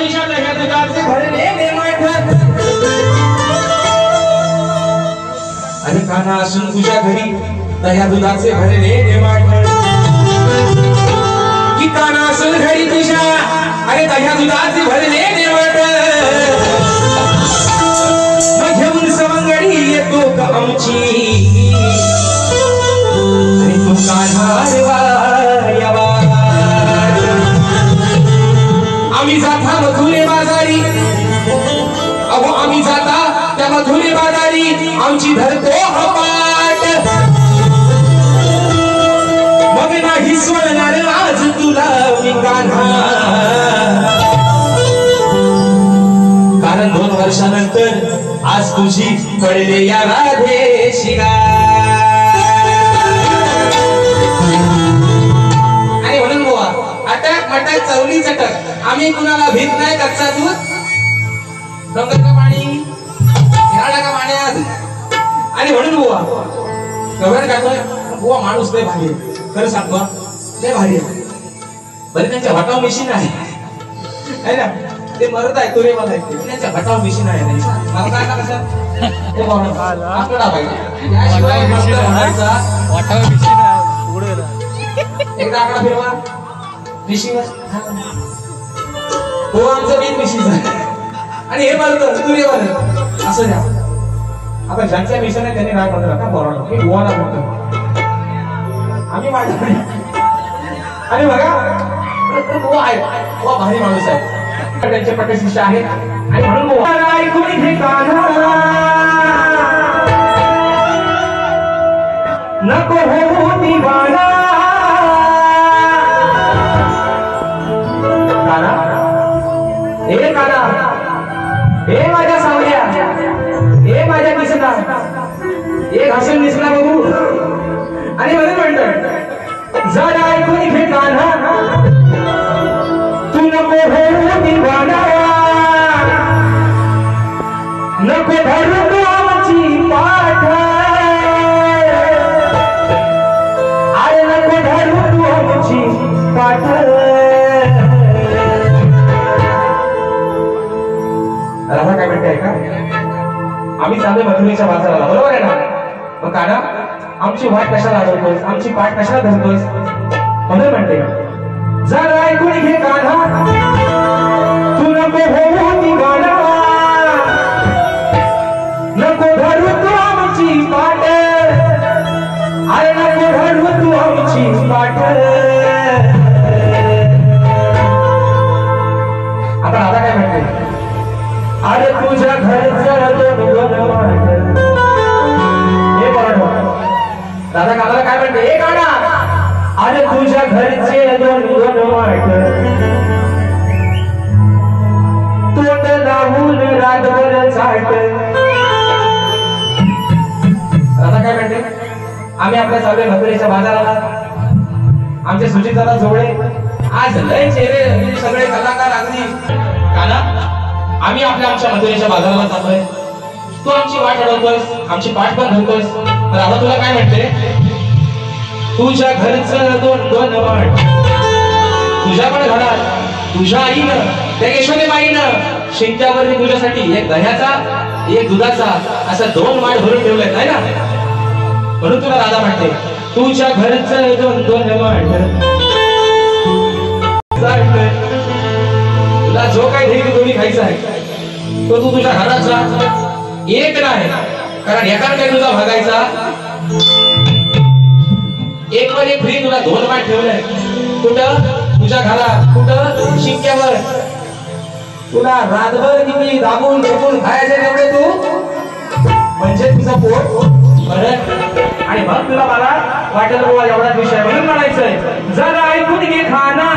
तुझ्या दह्या दुधाचे भरलेले माठ आणि काना असून तुझ्या घरी दह्या दुधाचे भरलेले माठ की काना असून घरी तुझ्या अरे दह्या दुधाचे भरलेले माठ मग घेऊन सवंगडी येतो का आमची आणि तू कान्हा आम्ही जाता मधुरे बाजारी अहो आम्ही जाता त्या मधुरे बाजारी आमची धरतो हपाट मग नाही सोडणार आज तुला मी कान्हा कारण 2 वर्षानंतर आज तुझी पडले या राधेशी आणि म्हणून बुवा अटक मटक चवली चटक आम्ही कुणाला भीत नाही कच्चा दूध डोंगर का पाणी हिराडा का पाण्यात आणि म्हणून बुवा गवर काढतोय बुवा माणूस लय भारी खरं सांगतो लय भारी बरं त्यांच्या भटाव मशीन आहे ना ते मरत आहे तुरे मला त्यांच्या भटाव मशीन आहे मला काय ना कसं ते आकडा पाहिजे एकदा आकडा फिरवा पिशीवर हो आमचं बीन पिशीच आणि हे बरं तुरे बरं असं द्या आता ज्यांच्या मिशन आहे त्यांनी राग म्हणलं का बरोबर मी गोवाला म्हणतो आम्ही वाटत आणि बघा गोवा आहे गोवा भारी माणूस आहे त्यांचे पट्टे शिष्य आहेत आणि म्हणून नको हो दिवाना काना हे काना हे माझ्या सावल्या हे माझ्या किसना हे घासून दिसला बघू आणि म्हणून म्हणतो जरा ऐकून घे काना तू नको हो दिवाना नको धरू तू आमची पाठ अरे नको धरू तू आमची पाठ राधा काय म्हणते का आम्ही चाललोय मथुरेच्या बाजाराला बरोबर आहे ना मग काना आमची वाट कशाला अडवतोस आमची पाठ कशाला धरतोस म्हणून म्हणते जरा ऐकून घे कान्हा तू नको हो दिवाना नको धरू तू आमची पाठ अरे नको धरू तू आमची पाठ आता राधा काय म्हणते अरे तुझ्या घरचं हे बरोबर दादा कानाला काय म्हणते हे काढा अरे तुझ्या घरचे दोन वाट तोंड लावून रातभर चाट दादा काय म्हणते आम्ही आपल्या चालू मथुरेच्या बाजाराला आमचे सुचिताला जोडे आज लय चेहरे सगळे कलाकार अगदी काना आम्ही आमच्या मथुरेच्या बाजाराला जातोय तू आमची वाट अडवतोयस आमची पाठ पण धरतोयस तर आता तुला काय म्हणते तुझ्या घरचं दोन वाट तुझ्या पण घरात तुझ्या आईनं त्या यशोदे बाईनं शिंक्यावरती तुझ्यासाठी एक दह्याचा एक दुधाचा असा 2 वाट भरून ठेवलाय नाही ना म्हणून तुला राधा म्हणते तुझ्या घरचं दोन वाट तुला जो काही धैर्य दोन्ही खायचा आहे तो तू तुझ्या घरात जा एक नाही कारण एकाच काही तुझा भागायचा एक वर एक फ्री तुला 2 वाट ठेवलंय कुठं तुझ्या घरात कुठं शिंक्यावर तुला रातभर किती दाबून झोपून खायचे तेवढे तू म्हणजे तुझं पोट भरत आणि मग तुला मला वाटेल बाबा एवढाच विषय म्हणून म्हणायचंय जरा ऐकून घे खाना